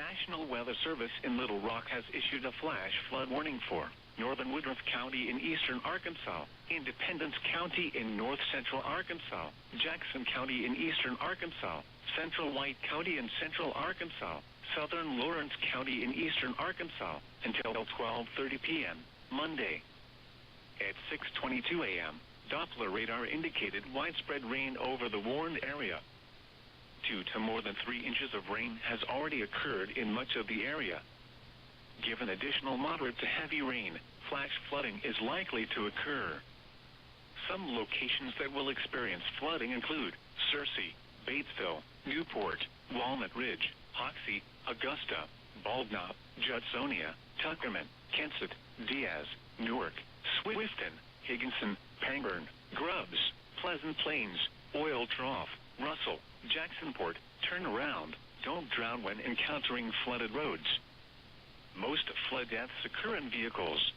National Weather Service in Little Rock has issued a flash flood warning for northern Woodruff County in eastern Arkansas, Independence County in north-central Arkansas, Jackson County in eastern Arkansas, central White County in central Arkansas, southern Lawrence County in eastern Arkansas, until 12:30 p.m. Monday. At 6:22 a.m., Doppler radar indicated widespread rain over the warned area. 2 to more than 3 inches of rain has already occurred in much of the area. Given additional moderate to heavy rain, flash flooding is likely to occur. Some locations that will experience flooding include Searcy, Batesville, Newport, Walnut Ridge, Hoxie, Augusta, Bald Knob, Judsonia, Tuckerman, Kensett, Diaz, Newark, Swifton, Higginson, Pangburn, Grubbs, Pleasant Plains, Oil Trough, Russell, Jacksonport. Turn around. Don't drown when encountering flooded roads. Most flood deaths occur in vehicles.